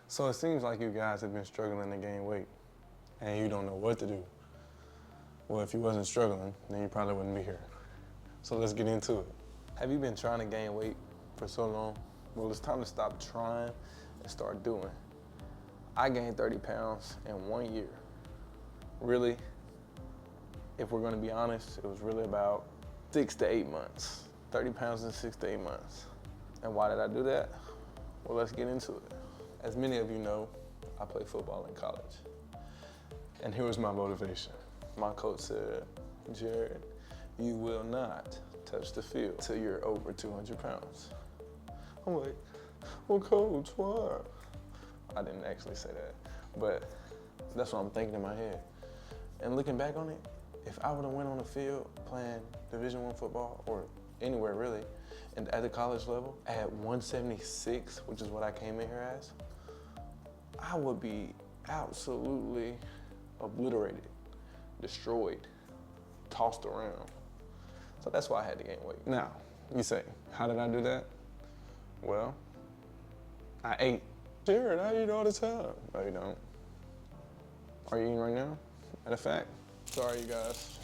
So it seems like you guys have been struggling to gain weight and you don't know what to do. Well, if you wasn't struggling, then you probably wouldn't be here. So let's get into it. Have you been trying to gain weight for so long? Well, it's time to stop trying and start doing. I gained 30 pounds in 1 year. Really, if we're gonna be honest, it was really about 6 to 8 months. 30 pounds in 6 to 8 months. And why did I do that? Well, let's get into it. As many of you know, I played football in college. And here was my motivation. My coach said, Jared, you will not touch the field till you're over 200 pounds. I'm like, well, coach, why? I didn't actually say that, but that's what I'm thinking in my head. And looking back on it, if I would have went on the field playing Division I football or anywhere really, and at the college level at 176, which is what I came in here as, I would be absolutely obliterated, destroyed, tossed around. So that's why I had to gain weight. Now, you say, how did I do that? Well, I ate. Jared, I eat all the time. No, you don't. Are you eating right now? Matter of fact, sorry you guys,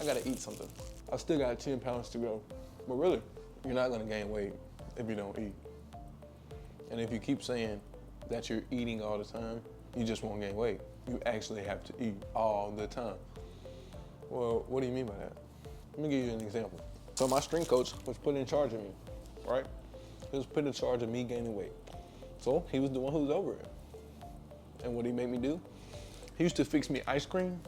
I gotta eat something. I still got 10 pounds to go. But really, you're not gonna gain weight if you don't eat. And if you keep saying that you're eating all the time, you just won't gain weight. You actually have to eat all the time. Well, what do you mean by that? Let me give you an example. So my strength coach was put in charge of me, right? He was put in charge of me gaining weight. So he was the one who was over it. And what he made me do? He used to fix me ice cream,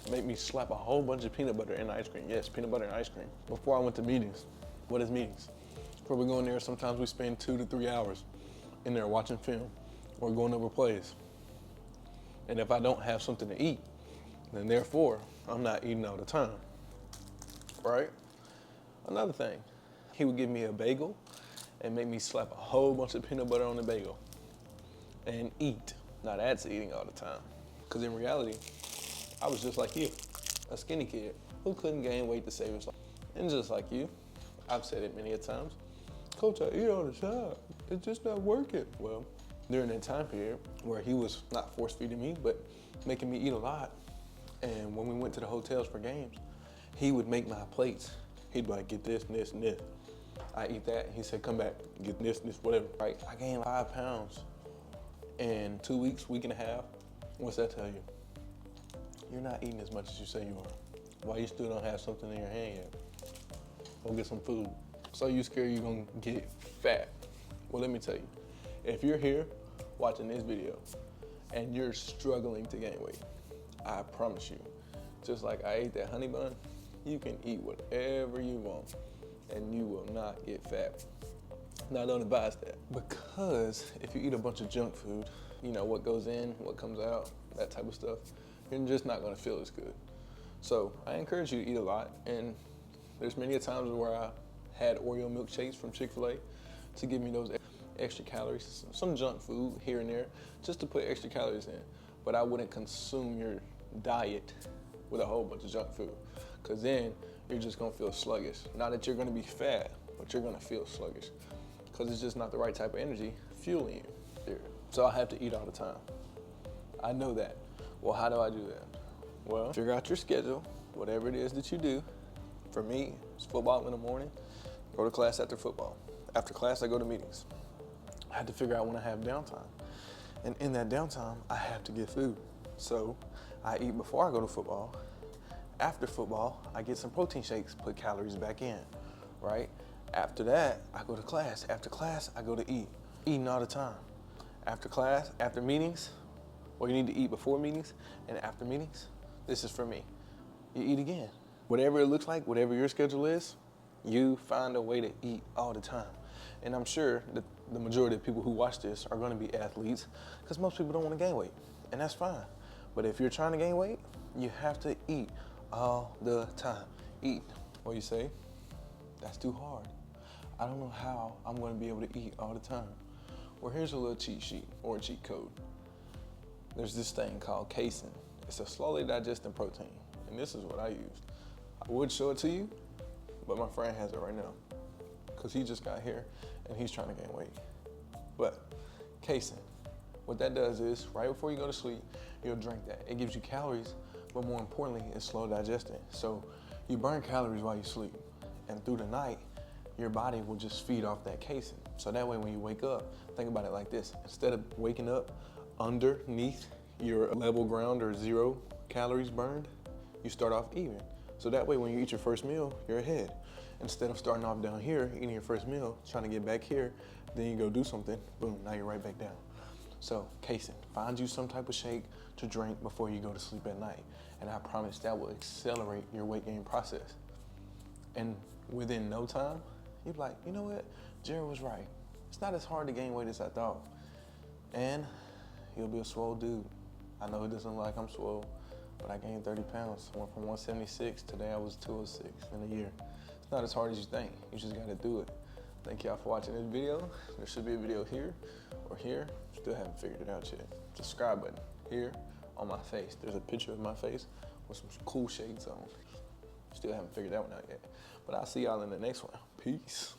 make me slap a whole bunch of peanut butter in the ice cream. Yes, peanut butter and ice cream. Before I went to meetings. What is meetings? Before we go in there, sometimes we spend 2 to 3 hours in there watching film or going over plays. And if I don't have something to eat, then therefore, I'm not eating all the time, right? Another thing, he would give me a bagel and make me slap a whole bunch of peanut butter on the bagel and eat. Now that's eating all the time. Because in reality, I was just like you, a skinny kid who couldn't gain weight to save his life. And just like you, I've said it many a times, Coach, I eat all the time. It's just not working. Well, during that time period where he was not force feeding me, but making me eat a lot. And when we went to the hotels for games, he would make my plates. He'd be like, get this, and this, and this. I eat that. He said, come back, get this, whatever. Right? I gained 5 pounds in 2 weeks, week and a half. What's that tell you? You're not eating as much as you say you are. Why you still don't have something in your hand yet? Go get some food. So you scared you're gonna get fat. Well, let me tell you, if you're here watching this video and you're struggling to gain weight, I promise you, just like I ate that honey bun, you can eat whatever you want and you will not get fat. Now, don't advise that, because if you eat a bunch of junk food, you know, what goes in, what comes out, that type of stuff, you're just not gonna feel as good. So I encourage you to eat a lot, and there's many times where I had Oreo milkshakes from Chick-fil-A to give me those extra calories, some junk food here and there, just to put extra calories in. But I wouldn't consume your diet with a whole bunch of junk food, because then you're just gonna feel sluggish. Not that you're gonna be fat, but you're gonna feel sluggish, because it's just not the right type of energy fueling you. So I have to eat all the time. I know that. Well, how do I do that? Well, figure out your schedule, whatever it is that you do. For me, it's football in the morning, go to class after football. After class, I go to meetings. I had to figure out when I have downtime. And in that downtime, I have to get food. So I eat before I go to football. After football, I get some protein shakes, put calories back in, right? After that, I go to class. After class, I go to eat. Eating all the time. After class, after meetings, well, you need to eat before meetings and after meetings. This is for me. You eat again. Whatever it looks like, whatever your schedule is, you find a way to eat all the time. And I'm sure that the majority of people who watch this are gonna be athletes, because most people don't wanna gain weight, and that's fine. But if you're trying to gain weight, you have to eat all the time. Eat. Well, you say, that's too hard. I don't know how I'm gonna be able to eat all the time. Well, here's a little cheat sheet or a cheat code. There's this thing called casein. It's a slowly digesting protein, and this is what I use. I would show it to you, but my friend has it right now, because he just got here and he's trying to gain weight. But casein, What that does is, right before you go to sleep, you'll drink that. It gives you calories, but more importantly, it's slow digesting. So you burn calories while you sleep. And through the night, your body will just feed off that casein. So that way when you wake up, think about it like this. Instead of waking up underneath your level ground or 0 calories burned, you start off even. So that way when you eat your first meal, you're ahead. Instead of starting off down here, eating your first meal, trying to get back here, then you go do something, boom, now you're right back down. So casein, find you some type of shake to drink before you go to sleep at night. And I promise that will accelerate your weight gain process. And within no time, you're like, you know what? Jared was right. It's not as hard to gain weight as I thought. And you'll be a swole dude. I know it doesn't look like I'm swole, but I gained 30 pounds. I went from 176, today I was 206 in a year. It's not as hard as you think. You just gotta do it. Thank y'all for watching this video. There should be a video here or here. Still haven't figured it out yet. Subscribe button here on my face. There's a picture of my face with some cool shades on. Still haven't figured that one out yet. But I'll see y'all in the next one. Peace.